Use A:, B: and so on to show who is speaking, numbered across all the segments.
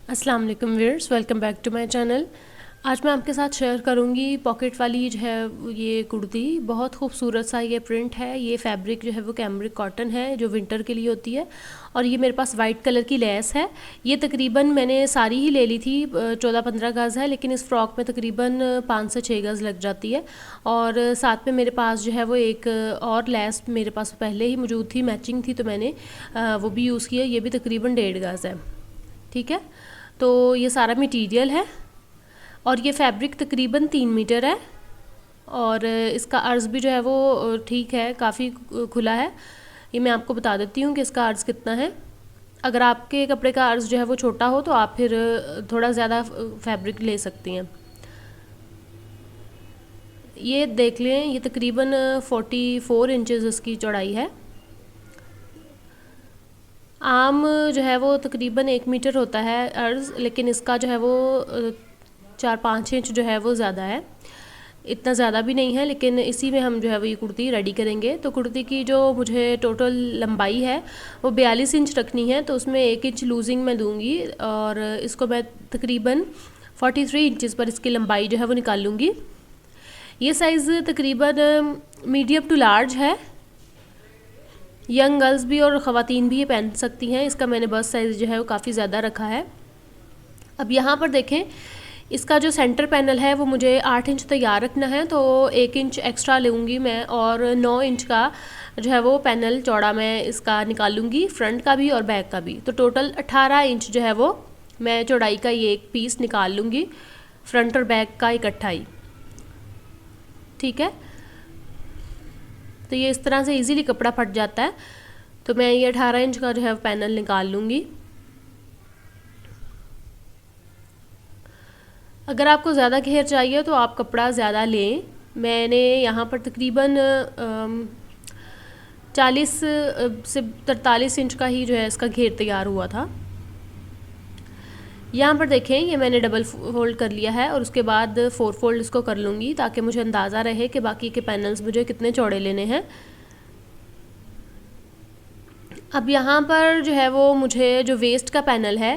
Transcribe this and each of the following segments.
A: अस्सलाम वालेकुम viewers, welcome back to my channel. आज मैं आपके साथ शेयर करूंगी पॉकेट वाली जो है ये कुर्ती। बहुत खूबसूरत सा ये प्रिंट है। ये फैब्रिक जो है वो कैमरिक कॉटन है जो विंटर के लिए होती है। और ये मेरे पास वाइट कलर की लेस है। ये तकरीबन मैंने सारी ही ले ली थी, 14-15 गज़ है, लेकिन इस फ्रॉक में तकरीबन 5 से 6 गज़ लग जाती है। और साथ में मेरे पास जो है वो एक और लेस मेरे पास पहले ही मौजूद थी, मैचिंग थी, तो मैंने वो भी यूज़ किया। ये भी तकरीबन 1.5 गज़ है। ठीक है, तो ये सारा मटेरियल है और ये फैब्रिक तकरीबन 3 मीटर है। और इसका अर्ज़ भी जो है वो ठीक है, काफ़ी खुला है। ये मैं आपको बता देती हूँ कि इसका अर्ज़ कितना है। अगर आपके कपड़े का अर्ज़ जो है वो छोटा हो तो आप फिर थोड़ा ज़्यादा फैब्रिक ले सकती हैं। ये देख लें, ये तकरीबन 44 इंचज़ इसकी चौड़ाई है। आम जो है वो तकरीबन 1 मीटर होता है अर्ज़, लेकिन इसका जो है वो 4-5 इंच जो है वो ज़्यादा है। इतना ज़्यादा भी नहीं है, लेकिन इसी में हम जो है वो ये कुर्ती रेडी करेंगे। तो कुर्ती की जो मुझे टोटल लंबाई है वो 42 इंच रखनी है, तो उसमें 1 इंच लूजिंग मैं दूँगी और इसको मैं तकरीबन 43 इंचज़ पर इसकी लंबाई जो है वो निकाल लूँगी। ये साइज़ तकरीबन मीडियम टू लार्ज है। यंग गर्ल्स भी और ख़वातीन भी ये पहन सकती हैं। इसका मैंने बस्ट साइज़ जो है वो काफ़ी ज़्यादा रखा है। अब यहाँ पर देखें, इसका जो सेंटर पैनल है वो मुझे 8 इंच तैयार रखना है, तो 1 इंच एक्स्ट्रा लूँगी मैं और 9 इंच का जो है वो पैनल चौड़ा मैं इसका निकाल लूँगी, फ्रंट का भी और बैक का भी। तो टोटल 18 इंच जो है वो मैं चौड़ाई का ये एक पीस निकाल लूँगी, फ्रंट और बैक का इकट्ठा ही। ठीक है, तो ये इस तरह से इजीली कपड़ा फट जाता है। तो मैं ये 18 इंच का जो है पैनल निकाल लूँगी। अगर आपको ज़्यादा घेर चाहिए तो आप कपड़ा ज़्यादा लें। मैंने यहाँ पर तकरीबन 40 से 43 इंच का ही जो है इसका घेर तैयार हुआ था। यहाँ पर देखें, ये मैंने डबल फोल्ड कर लिया है और उसके बाद 4 फोल्ड इसको कर लूँगी, ताकि मुझे अंदाज़ा रहे कि बाकी के पैनल्स मुझे कितने चौड़े लेने हैं। अब यहाँ पर जो है वो मुझे जो वेस्ट का पैनल है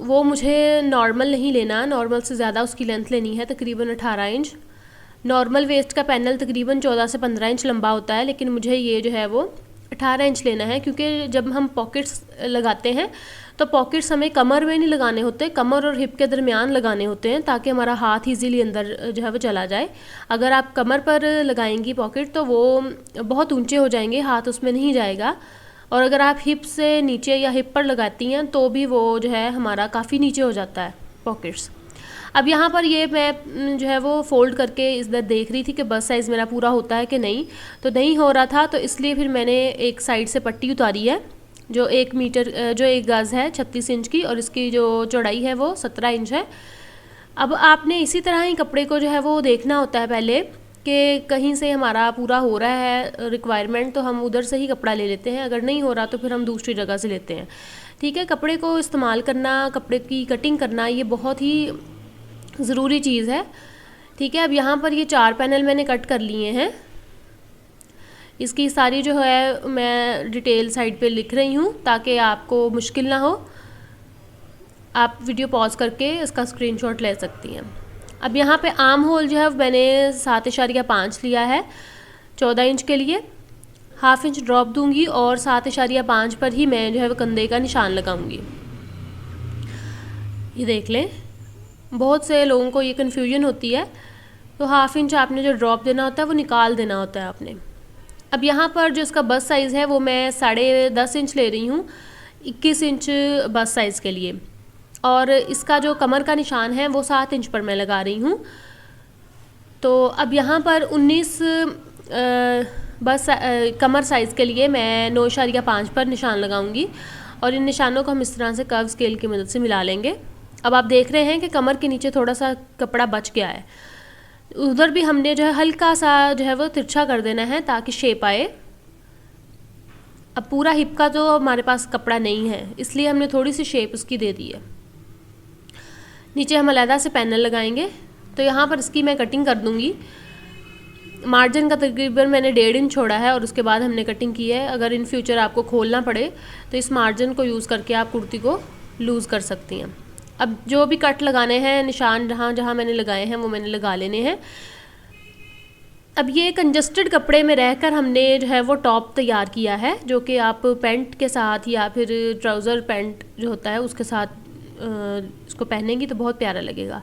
A: वो मुझे नॉर्मल नहीं लेना, नॉर्मल से ज़्यादा उसकी लेंथ लेनी है, तकरीबन 18 इंच। नॉर्मल वेस्ट का पैनल तकरीबन 14 से 15 इंच लंबा होता है, लेकिन मुझे ये जो है वो 18 इंच लेना है, क्योंकि जब हम पॉकेट्स लगाते हैं तो पॉकेट्स हमें कमर में नहीं लगाने होते, कमर और हिप के दरमियान लगाने होते हैं, ताकि हमारा हाथ ईजीली अंदर जो है वो चला जाए। अगर आप कमर पर लगाएंगी पॉकेट तो वो बहुत ऊंचे हो जाएंगे, हाथ उसमें नहीं जाएगा। और अगर आप हिप से नीचे या हिप पर लगाती हैं तो भी वो जो है हमारा काफ़ी नीचे हो जाता है पॉकेट्स। अब यहाँ पर ये मैं जो है वो फ़ोल्ड करके इधर देख रही थी कि बस साइज़ मेरा पूरा होता है कि नहीं, तो नहीं हो रहा था, तो इसलिए फिर मैंने एक साइड से पट्टी उतारी है जो 1 मीटर जो 1 गज़ है 36 इंच की, और इसकी जो चौड़ाई है वो 17 इंच है। अब आपने इसी तरह ही कपड़े को जो है वो देखना होता है पहले कि कहीं से हमारा पूरा हो रहा है रिक्वायरमेंट, तो हम उधर से ही कपड़ा ले लेते हैं। अगर नहीं हो रहा तो फिर हम दूसरी जगह से लेते हैं। ठीक है, कपड़े को इस्तेमाल करना, कपड़े की कटिंग करना, ये बहुत ही ज़रूरी चीज़ है। ठीक है, अब यहाँ पर ये 4 पैनल मैंने कट कर लिए हैं। इसकी सारी जो है मैं डिटेल साइड पे लिख रही हूँ ताकि आपको मुश्किल ना हो। आप वीडियो पॉज करके इसका स्क्रीनशॉट ले सकती हैं। अब यहाँ पे आर्म होल जो है मैंने 7.5 लिया है 14 इंच के लिए। हाफ इंच ड्रॉप दूंगी और 7.5 पर ही मैं जो है वो कंधे का निशान लगाऊंगी। ये देख लें, बहुत से लोगों को ये कन्फ्यूजन होती है। तो हाफ इंच आपने जो ड्रॉप देना होता है वो निकाल देना होता है आपने। अब यहाँ पर जो इसका बस्ट साइज़ है वो मैं 10.5 इंच ले रही हूँ 21 इंच बस्ट साइज़ के लिए, और इसका जो कमर का निशान है वो 7 इंच पर मैं लगा रही हूँ। तो अब यहाँ पर 19 बस कमर साइज़ के लिए मैं 9.5 पर निशान लगाऊंगी, और इन निशानों को हम इस तरह से कर्व स्केल की मदद से मिला लेंगे। अब आप देख रहे हैं कि कमर के नीचे थोड़ा सा कपड़ा बच गया है, उधर भी हमने जो है हल्का सा जो है वो तिरछा कर देना है ताकि शेप आए। अब पूरा हिप का तो हमारे पास कपड़ा नहीं है, इसलिए हमने थोड़ी सी शेप उसकी दे दी है। नीचे हम अलहदा से पैनल लगाएंगे। तो यहाँ पर इसकी मैं कटिंग कर दूँगी। मार्जिन का तकरीबन मैंने 1.5 इंच छोड़ा है और उसके बाद हमने कटिंग की है। अगर इन फ्यूचर आपको खोलना पड़े तो इस मार्जिन को यूज़ करके आप कुर्ती को लूज़ कर सकती हैं। अब जो भी कट लगाने हैं, निशान जहाँ जहाँ मैंने लगाए हैं वो मैंने लगा लेने हैं। अब ये कंजस्टेड कपड़े में रहकर हमने जो है वो टॉप तैयार किया है, जो कि आप पैंट के साथ या फिर ट्राउज़र पैंट जो होता है उसके साथ इसको पहनेंगी तो बहुत प्यारा लगेगा।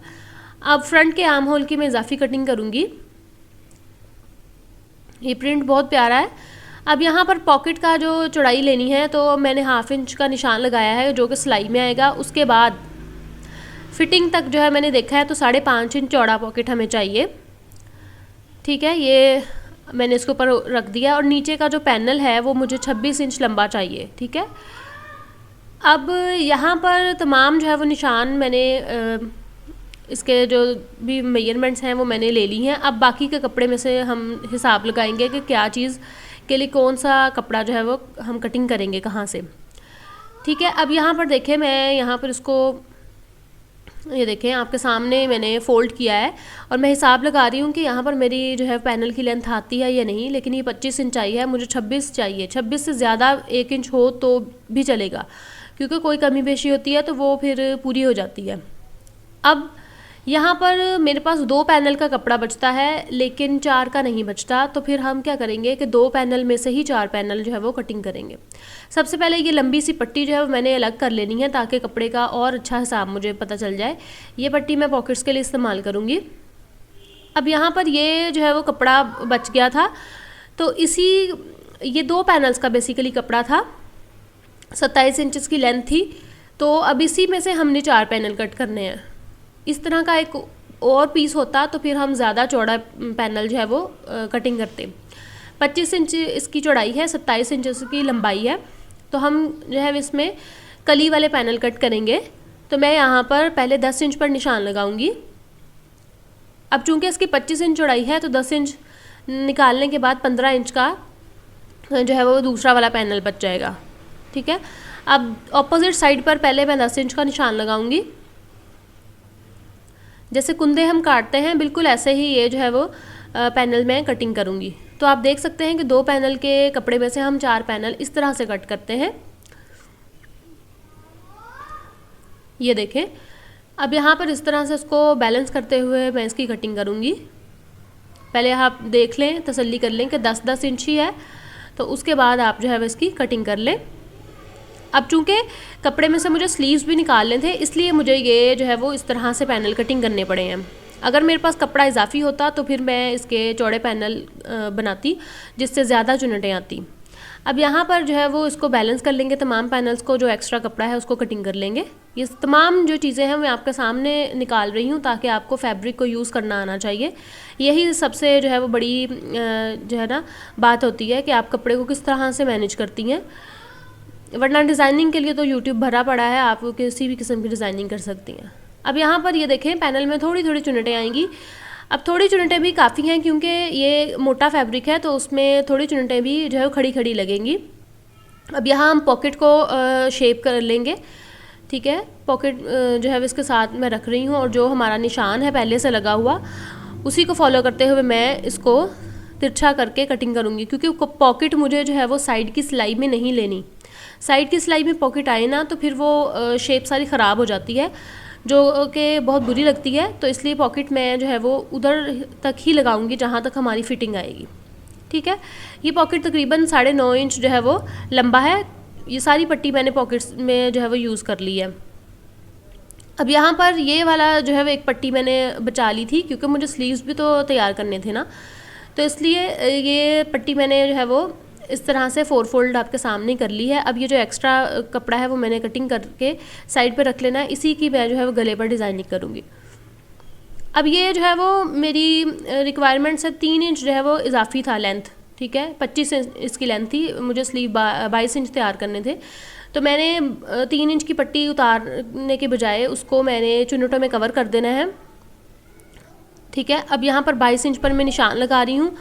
A: अब फ्रंट के आर्म होल की मैं इजाफी कटिंग करूँगी। ये प्रिंट बहुत प्यारा है। अब यहाँ पर पॉकेट का जो चौड़ाई लेनी है तो मैंने 1/2 इंच का निशान लगाया है जो कि सिलाई में आएगा। उसके बाद फिटिंग तक जो है मैंने देखा है तो 5.5 इंच चौड़ा पॉकेट हमें चाहिए। ठीक है, ये मैंने इसके ऊपर रख दिया और नीचे का जो पैनल है वो मुझे 26 इंच लंबा चाहिए। ठीक है, अब यहाँ पर तमाम जो है वो निशान मैंने इसके जो भी मेजरमेंट्स हैं वो मैंने ले ली हैं। अब बाकी के कपड़े में से हम हिसाब लगाएंगे कि क्या चीज़ के लिए कौन सा कपड़ा जो है वो हम कटिंग करेंगे कहाँ से। ठीक है, अब यहाँ पर देखें, मैं यहाँ पर इसको ये देखें आपके सामने मैंने फ़ोल्ड किया है और मैं हिसाब लगा रही हूँ कि यहाँ पर मेरी जो है पैनल की लेंथ आती है या नहीं। लेकिन ये 25 इंच चाहिए है, मुझे 26 चाहिए। 26 से ज़्यादा 1 इंच हो तो भी चलेगा, क्योंकि कोई कमी पेशी होती है तो वो फिर पूरी हो जाती है। अब यहाँ पर मेरे पास 2 पैनल का कपड़ा बचता है लेकिन 4 का नहीं बचता, तो फिर हम क्या करेंगे कि 2 पैनल में से ही 4 पैनल जो है वो कटिंग करेंगे। सबसे पहले ये लंबी सी पट्टी जो है वो मैंने अलग कर लेनी है ताकि कपड़े का और अच्छा हिसाब मुझे पता चल जाए। ये पट्टी मैं पॉकेट्स के लिए इस्तेमाल करूँगी। अब यहाँ पर ये जो है वो कपड़ा बच गया था, तो ये 2 पैनल्स का बेसिकली कपड़ा था, 27 इंच की लेंथ थी। तो अब इसी में से हमने 4 पैनल कट करने हैं। इस तरह का एक और पीस होता तो फिर हम ज़्यादा चौड़ा पैनल जो है वो कटिंग करते। 25 इंच इसकी चौड़ाई है, 27 इंच इसकी लंबाई है, तो हम जो है इसमें कली वाले पैनल कट करेंगे। तो मैं यहाँ पर पहले 10 इंच पर निशान लगाऊंगी। अब चूँकि इसकी 25 इंच चौड़ाई है तो 10 इंच निकालने के बाद 15 इंच का जो है वो दूसरा वाला पैनल बच जाएगा। ठीक है, अब ऑपोजिट साइड पर पहले मैं 10 इंच का निशान लगाऊंगी। जैसे कुंदे हम काटते हैं बिल्कुल ऐसे ही ये जो है वो पैनल में कटिंग करूँगी। तो आप देख सकते हैं कि 2 पैनल के कपड़े में से हम 4 पैनल इस तरह से कट करते हैं। ये देखें, अब यहाँ पर इस तरह से इसको बैलेंस करते हुए मैं इसकी कटिंग करूँगी। पहले आप देख लें, तसल्ली कर लें कि 10-10 इंच ही है, तो उसके बाद आप जो है वो इसकी कटिंग कर लें। अब चूँकि कपड़े में से मुझे स्लीव्स भी निकालने थे, इसलिए मुझे ये जो है वो इस तरह से पैनल कटिंग करने पड़े हैं। अगर मेरे पास कपड़ा इजाफी होता तो फिर मैं इसके चौड़े पैनल बनाती जिससे ज़्यादा चुनटें आती। अब यहाँ पर जो है वो इसको बैलेंस कर लेंगे, तमाम पैनल्स को, जो एक्स्ट्रा कपड़ा है उसको कटिंग कर लेंगे। ये तमाम जो चीज़ें हैं मैं आपके सामने निकाल रही हूँ ताकि आपको फैब्रिक को यूज़ करना आना चाहिए। यही सबसे जो है वो बड़ी जो है ना बात होती है कि आप कपड़े को किस तरह से मैनेज करती हैं, वरना डिज़ाइनिंग के लिए तो यूट्यूब भरा पड़ा है, आप किसी भी किस्म की डिज़ाइनिंग कर सकती हैं। अब यहाँ पर ये देखें, पैनल में थोड़ी थोड़ी चुनटें आएंगी। अब थोड़ी चुनटें भी काफ़ी हैं क्योंकि ये मोटा फैब्रिक है, तो उसमें थोड़ी चुनटें भी जो है खड़ी खड़ी लगेंगी। अब यहाँ हम पॉकेट को शेप कर लेंगे। ठीक है, पॉकेट जो है इसके साथ मैं रख रही हूँ और जो हमारा निशान है पहले से लगा हुआ उसी को फॉलो करते हुए मैं इसको तिरछा करके कटिंग करूँगी, क्योंकि पॉकेट मुझे जो है वो साइड की सिलाई में नहीं लेनी। साइड की सिलाई में पॉकेट आए ना तो फिर वो शेप सारी ख़राब हो जाती है, जो कि बहुत बुरी लगती है। तो इसलिए पॉकेट मैं जो है वो उधर तक ही लगाऊंगी जहाँ तक हमारी फ़िटिंग आएगी। ठीक है, ये पॉकेट तकरीबन 9.5 इंच जो है वो लंबा है। ये सारी पट्टी मैंने पॉकेट्स में जो है वो यूज़ कर ली है। अब यहाँ पर ये वाला जो है वो एक पट्टी मैंने बचा ली थी क्योंकि मुझे स्लीव्स भी तो तैयार करने थे ना, तो इसलिए ये पट्टी मैंने जो है वो इस तरह से 4 फोल्ड आपके सामने कर ली है। अब ये जो एक्स्ट्रा कपड़ा है वो मैंने कटिंग करके साइड पे रख लेना है, इसी की मैं जो है वो गले पर डिज़ाइनिंग करूँगी। अब ये जो है वो मेरी रिक्वायरमेंट से 3 इंच जो है वो इजाफी था लेंथ। ठीक है, 25 इंच इसकी लेंथ थी, मुझे स्लीव 22 इंच तैयार करने थे, तो मैंने 3 इंच की पट्टी उतारने के बजाय उसको मैंने चुन्नटों में कवर कर देना है। ठीक है, अब यहाँ पर 22 इंच पर मैं निशान लगा रही हूँ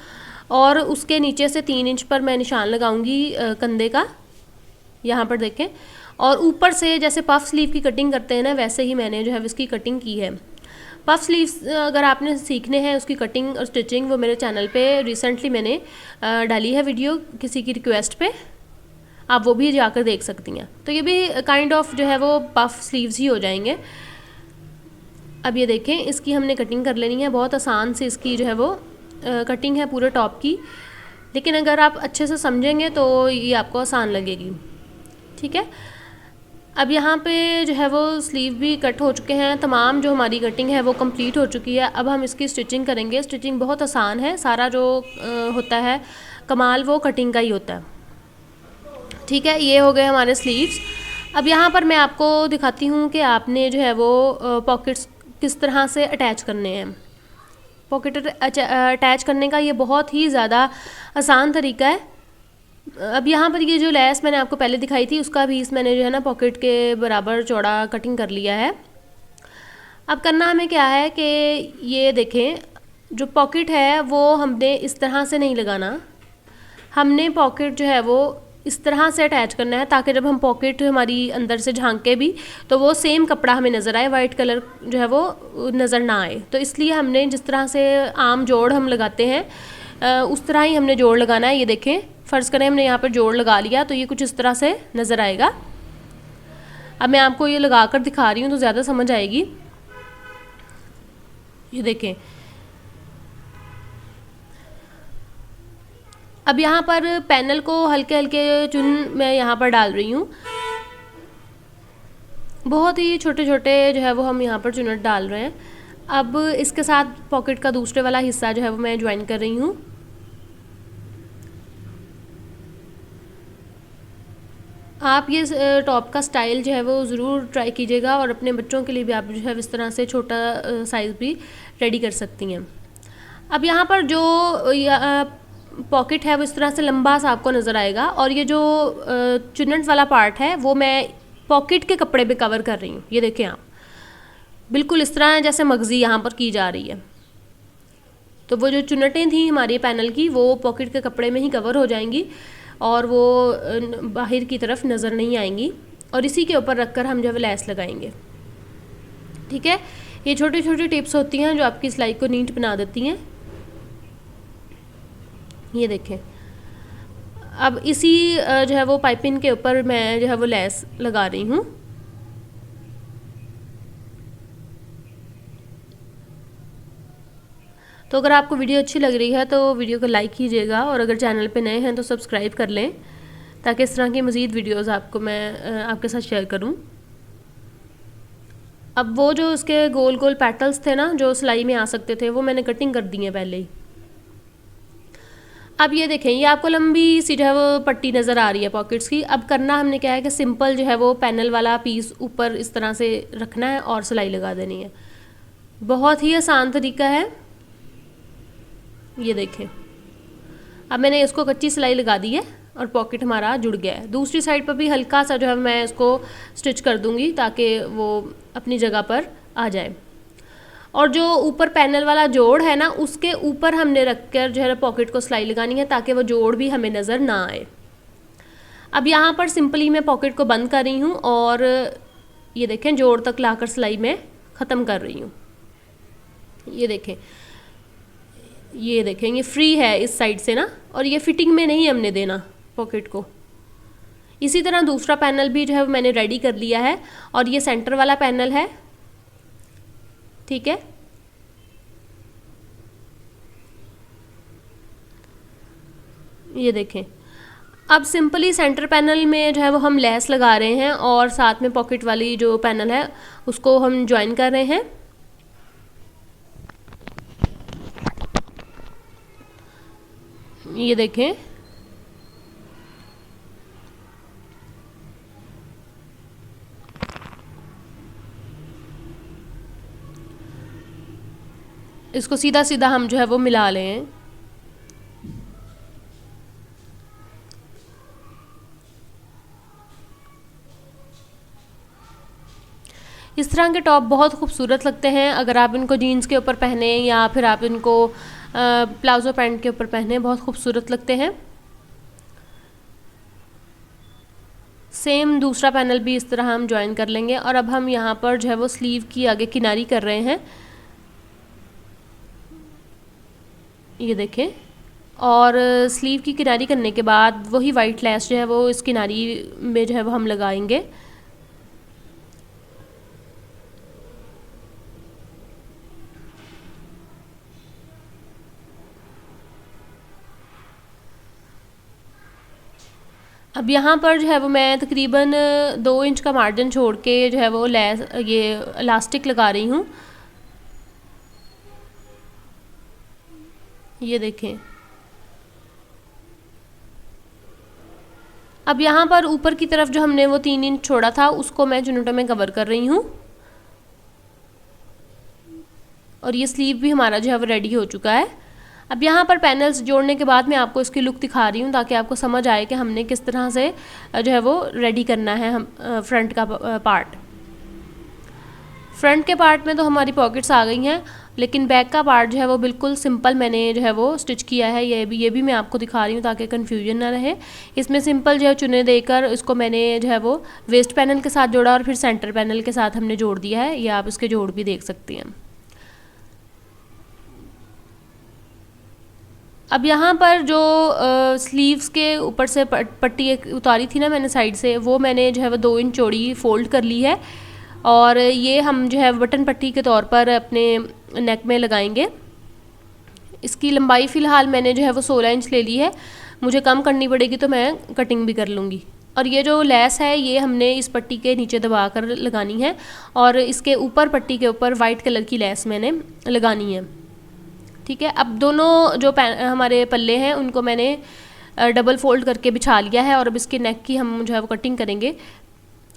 A: और उसके नीचे से 3 इंच पर मैं निशान लगाऊंगी कंधे का, यहाँ पर देखें। और ऊपर से जैसे पफ स्लीव की कटिंग करते हैं ना, वैसे ही मैंने जो है इसकी कटिंग की है। पफ स्लीव्स अगर आपने सीखने हैं उसकी कटिंग और स्टिचिंग, वो मेरे चैनल पे रिसेंटली मैंने डाली है वीडियो किसी की रिक्वेस्ट पे। आप वो भी जाकर देख सकती हैं। तो ये भी काइंड ऑफ जो है वो पफ स्लीव्स ही हो जाएंगे। अब ये देखें, इसकी हमने कटिंग कर लेनी है। बहुत आसान से इसकी जो है वो कटिंग है पूरे टॉप की, लेकिन अगर आप अच्छे से समझेंगे तो ये आपको आसान लगेगी। ठीक है, अब यहाँ पे जो है वो स्लीव भी कट हो चुके हैं, तमाम जो हमारी कटिंग है वो कंप्लीट हो चुकी है। अब हम इसकी स्टिचिंग करेंगे। स्टिचिंग बहुत आसान है, सारा जो होता है कमाल वो कटिंग का ही होता है। ठीक है, ये हो गए हमारे स्लीव्स। अब यहाँ पर मैं आपको दिखाती हूँ कि आपने जो है वो पॉकेट्स किस तरह से अटैच करने हैं। पॉकेट अटैच करने का ये बहुत ही ज़्यादा आसान तरीका है। अब यहाँ पर ये जो लेस मैंने आपको पहले दिखाई थी उसका भी मैंने जो है ना पॉकेट के बराबर चौड़ा कटिंग कर लिया है। अब करना हमें क्या है कि ये देखें, जो पॉकेट है वो हमने इस तरह से नहीं लगाना, हमने पॉकेट जो है वो इस तरह से अटैच करना है ताकि जब हम पॉकेट हमारी अंदर से झांके भी तो वो सेम कपड़ा हमें नज़र आए, वाइट कलर जो है वो नज़र ना आए। तो इसलिए हमने जिस तरह से आम जोड़ हम लगाते हैं उस तरह ही हमने जोड़ लगाना है। ये देखें, फ़र्ज़ करें हमने यहाँ पर जोड़ लगा लिया तो ये कुछ इस तरह से नज़र आएगा। अब मैं आपको ये लगा कर दिखा रही हूँ तो ज़्यादा समझ आएगी। ये देखें, अब यहाँ पर पैनल को हल्के हल्के चुन मैं यहाँ पर डाल रही हूँ। बहुत ही छोटे छोटे जो है वो हम यहाँ पर चुनट डाल रहे हैं। अब इसके साथ पॉकेट का दूसरे वाला हिस्सा जो है वो मैं ज्वाइन कर रही हूँ। आप ये टॉप का स्टाइल जो है वो ज़रूर ट्राई कीजिएगा और अपने बच्चों के लिए भी आप जो है इस तरह से छोटा साइज़ भी रेडी कर सकती हैं। अब यहाँ पर जो पॉकेट है वो इस तरह से लंबा सा आपको नज़र आएगा और ये जो चुन्नट वाला पार्ट है वो मैं पॉकेट के कपड़े पे कवर कर रही हूँ। ये देखें आप, बिल्कुल इस तरह जैसे मगज़ी यहाँ पर की जा रही है। तो वो जो चुन्नटें थी हमारी पैनल की वो पॉकेट के कपड़े में ही कवर हो जाएंगी और वो बाहर की तरफ नज़र नहीं आएंगी। और इसी के ऊपर रखकर हम जो है लेस लगाएंगे। ठीक है, ये छोटी छोटी टिप्स होती हैं जो आपकी सिलाई को नीट बना देती हैं। ये देखें, अब इसी जो है वो पाइपिंग के ऊपर मैं जो है वो लेस लगा रही हूँ। तो अगर आपको वीडियो अच्छी लग रही है तो वीडियो को लाइक कीजिएगा और अगर चैनल पे नए हैं तो सब्सक्राइब कर लें ताकि इस तरह की मज़ीद वीडियोस आपको मैं आपके साथ शेयर करूं। अब वो जो उसके गोल गोल पेटल्स थे ना जो सिलाई में आ सकते थे वो मैंने कटिंग कर दी है पहले ही। अब ये देखें, ये आपको लंबी सी जो है वो पट्टी नज़र आ रही है पॉकेट्स की। अब करना हमने क्या है कि सिंपल जो है वो पैनल वाला पीस ऊपर इस तरह से रखना है और सिलाई लगा देनी है। बहुत ही आसान तरीका है। ये देखें, अब मैंने इसको कच्ची सिलाई लगा दी है और पॉकेट हमारा जुड़ गया है। दूसरी साइड पर भी हल्का सा जो है मैं इसको स्टिच कर दूंगी ताकि वो अपनी जगह पर आ जाए। और जो ऊपर पैनल वाला जोड़ है ना उसके ऊपर हमने रख कर जो है पॉकेट को सिलाई लगानी है ताकि वो जोड़ भी हमें नज़र ना आए। अब यहाँ पर सिंपली मैं पॉकेट को बंद कर रही हूँ और ये देखें जोड़ तक लाकर सिलाई में ख़त्म कर रही हूँ। ये देखें, ये देखें, ये फ्री है इस साइड से ना और ये फिटिंग में नहीं हमने देना पॉकेट को। इसी तरह दूसरा पैनल भी जो है मैंने रेडी कर लिया है और ये सेंटर वाला पैनल है। ठीक है, ये देखें, अब सिंपली सेंटर पैनल में जो है वो हम लेस लगा रहे हैं और साथ में पॉकेट वाली जो पैनल है उसको हम ज्वाइन कर रहे हैं। ये देखें, इसको सीधा सीधा हम जो है वो मिला लें। इस तरह के टॉप बहुत खूबसूरत लगते हैं अगर आप इनको जीन्स के ऊपर पहने या फिर आप इनको प्लाजो पैंट के ऊपर पहने, बहुत खूबसूरत लगते हैं। सेम दूसरा पैनल भी इस तरह हम ज्वाइन कर लेंगे और अब हम यहाँ पर जो है वो स्लीव की आगे किनारी कर रहे हैं। ये देखें, और स्लीव की किनारी करने के बाद वही वाइट लेस जो है वो इस किनारी में जो है वो हम लगाएंगे। अब यहाँ पर जो है वो मैं तकरीबन 2 इंच का मार्जिन छोड़ के जो है वो लेस ये इलास्टिक लगा रही हूँ। ये देखें। अब यहाँ पर ऊपर की तरफ जो हमने वो 3 इंच छोड़ा था उसको मैं चुन्नटों में कवर कर रही हूँ। और ये स्लीव भी हमारा जो है वो रेडी हो चुका है। अब यहाँ पर पैनल्स जोड़ने के बाद मैं आपको इसकी लुक दिखा रही हूँ ताकि आपको समझ आए कि हमने किस तरह से जो है वो रेडी करना है हम फ्रंट का पार्ट। फ्रंट के पार्ट में तो हमारी पॉकेट्स आ गई हैं, लेकिन बैक का पार्ट जो है वो बिल्कुल सिंपल मैंने जो है वो स्टिच किया है। ये भी मैं आपको दिखा रही हूँ ताकि कन्फ्यूजन ना रहे। इसमें सिंपल जो है चुने देकर इसको मैंने जो है वो वेस्ट पैनल के साथ जोड़ा और फिर सेंटर पैनल के साथ हमने जोड़ दिया है। ये आप इसके जोड़ भी देख सकती हैं। अब यहाँ पर जो स्लीव्स के ऊपर से पट्टी एक उतारी थी ना मैंने साइड से, वो मैंने जो है वो 2 इंच चौड़ी फ़ोल्ड कर ली है और ये हम जो है बटन पट्टी के तौर पर अपने नेक में लगाएंगे। इसकी लंबाई फ़िलहाल मैंने जो है वो 16 इंच ले ली है। मुझे कम करनी पड़ेगी तो मैं कटिंग भी कर लूँगी। और ये जो लेस है ये हमने इस पट्टी के नीचे दबा कर लगानी है और इसके ऊपर पट्टी के ऊपर वाइट कलर की लेस मैंने लगानी है। ठीक है। अब दोनों जो हमारे पल्ले हैं उनको मैंने डबल फोल्ड करके बिछा लिया है और अब इसके नेक की हम जो है वो कटिंग करेंगे।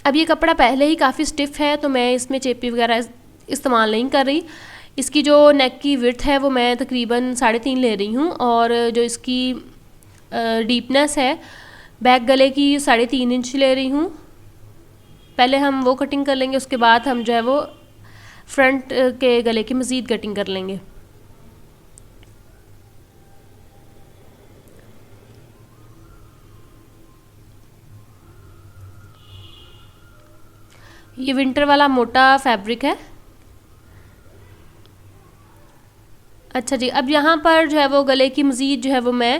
A: अब ये कपड़ा पहले ही काफ़ी स्टिफ है तो मैं इसमें चेपी वगैरह इस्तेमाल नहीं कर रही। इसकी जो नेक की विड्थ है वो मैं तकरीबन 3.5 ले रही हूँ और जो इसकी डीपनेस है बैक गले की 3.5 इंच ले रही हूँ। पहले हम वो कटिंग कर लेंगे, उसके बाद हम जो है वो फ्रंट के गले की मज़ीद कटिंग कर लेंगे। ये विंटर वाला मोटा फैब्रिक है। अच्छा जी, अब यहाँ पर जो है वो गले की मज़ीद जो है वो मैं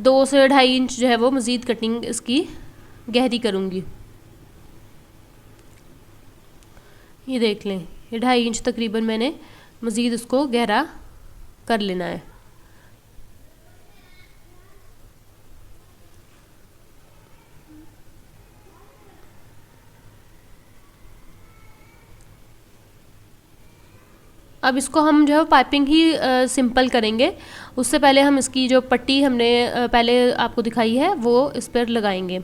A: 2 से 2.5 इंच जो है वो मज़ीद कटिंग इसकी गहरी करूँगी। ये देख लें, ये 2.5 इंच तकरीबन मैंने मज़ीद उसको गहरा कर लेना है। अब इसको हम जो है पाइपिंग ही सिंपल करेंगे। उससे पहले हम इसकी जो पट्टी हमने पहले आपको दिखाई है वो इस पर लगाएंगे।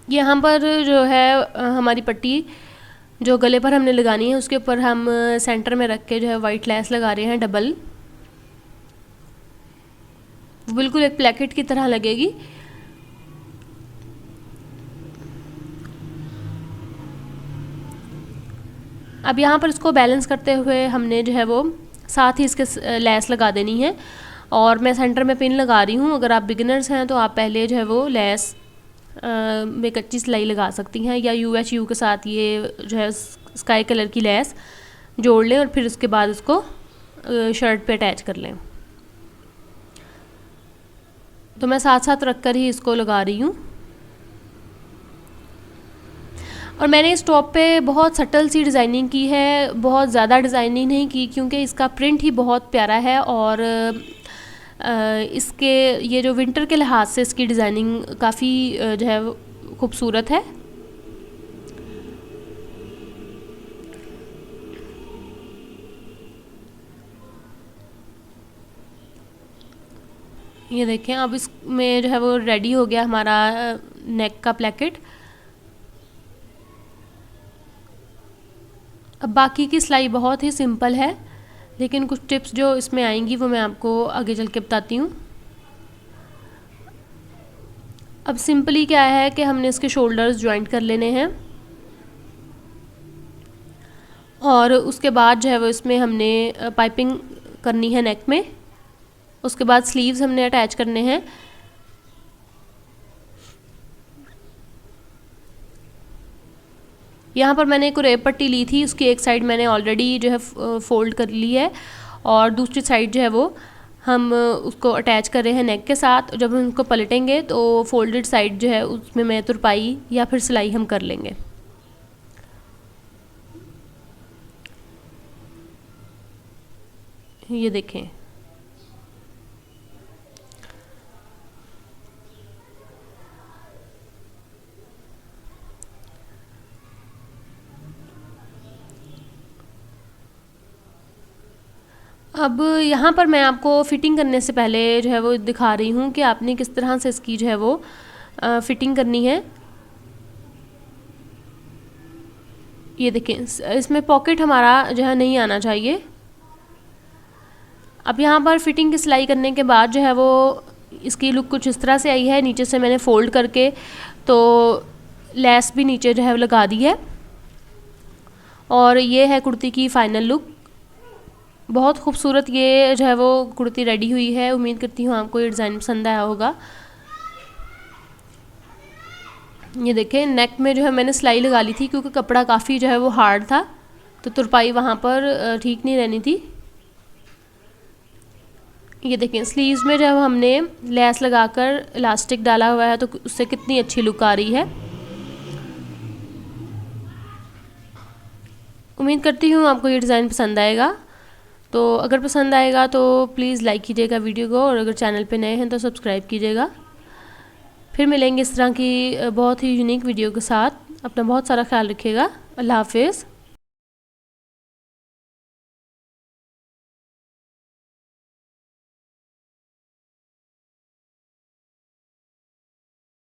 A: यहाँ पर जो है हमारी पट्टी जो गले पर हमने लगानी है उसके ऊपर हम सेंटर में रख के जो है वाइट लेस लगा रहे हैं डबल। बिल्कुल एक प्लेकेट की तरह लगेगी। अब यहाँ पर इसको बैलेंस करते हुए हमने जो है वो साथ ही इसके लेस लगा देनी है और मैं सेंटर में पिन लगा रही हूँ। अगर आप बिगिनर्स हैं तो आप पहले जो है वो लेस में कच्ची सिलाई लगा सकती हैं या UHU के साथ ये जो है स्काई कलर की लेस जोड़ लें और फिर उसके बाद इसको शर्ट पे अटैच कर लें। तो मैं साथ साथ रख कर ही इसको लगा रही हूँ। और मैंने इस टॉप पे बहुत सटल सी डिज़ाइनिंग की है, बहुत ज़्यादा डिज़ाइनिंग नहीं की क्योंकि इसका प्रिंट ही बहुत प्यारा है और इसके ये जो विंटर के लिहाज से इसकी डिज़ाइनिंग काफ़ी जो है खूबसूरत है। ये देखें, अब इसमें जो है वो रेडी हो गया हमारा नेक का प्लेकेट। अब बाकी की सिलाई बहुत ही सिंपल है लेकिन कुछ टिप्स जो इसमें आएंगी वो मैं आपको आगे चल के बताती हूँ। अब सिंपली क्या है कि हमने इसके शोल्डर्स जॉइंट कर लेने हैं और उसके बाद जो है वो इसमें हमने पाइपिंग करनी है नेक में। उसके बाद स्लीव्स हमने अटैच करने हैं। यहाँ पर मैंने एक रेप पट्टी ली थी, उसकी एक साइड मैंने ऑलरेडी जो है फ़ोल्ड कर ली है और दूसरी साइड जो है वो हम उसको अटैच कर रहे हैं नेक के साथ। जब हम उनको पलटेंगे तो फोल्डेड साइड जो है उसमें मैं तुरपाई या फिर सिलाई हम कर लेंगे। ये देखें, अब यहाँ पर मैं आपको फ़िटिंग करने से पहले जो है वो दिखा रही हूँ कि आपने किस तरह से इसकी जो है वो फ़िटिंग करनी है। ये देखें, इसमें पॉकेट हमारा जो है नहीं आना चाहिए। अब यहाँ पर फ़िटिंग की सिलाई करने के बाद जो है वो इसकी लुक कुछ इस तरह से आई है। नीचे से मैंने फ़ोल्ड करके तो लेस भी नीचे जो है लगा दी है और ये है कुर्ती की फ़ाइनल लुक। बहुत खूबसूरत ये जो है वो कुर्ती रेडी हुई है। उम्मीद करती हूँ आपको ये डिज़ाइन पसंद आया होगा। ये देखें, नेक में जो है मैंने सिलाई लगा ली थी क्योंकि कपड़ा काफ़ी जो है वो हार्ड था, तो तुरपाई वहाँ पर ठीक नहीं रहनी थी। ये देखें, स्लीव्स में जब हमने लेस लगाकर इलास्टिक डाला हुआ है तो उससे कितनी अच्छी लुक आ रही है। उम्मीद करती हूँ आपको ये डिज़ाइन पसंद आएगा। तो अगर पसंद आएगा तो प्लीज़ लाइक कीजिएगा वीडियो को, और अगर चैनल पे नए हैं तो सब्सक्राइब कीजिएगा। फिर मिलेंगे इस तरह की बहुत ही यूनिक वीडियो के साथ। अपना बहुत सारा ख्याल रखिएगा। अल्लाह हाफिज़।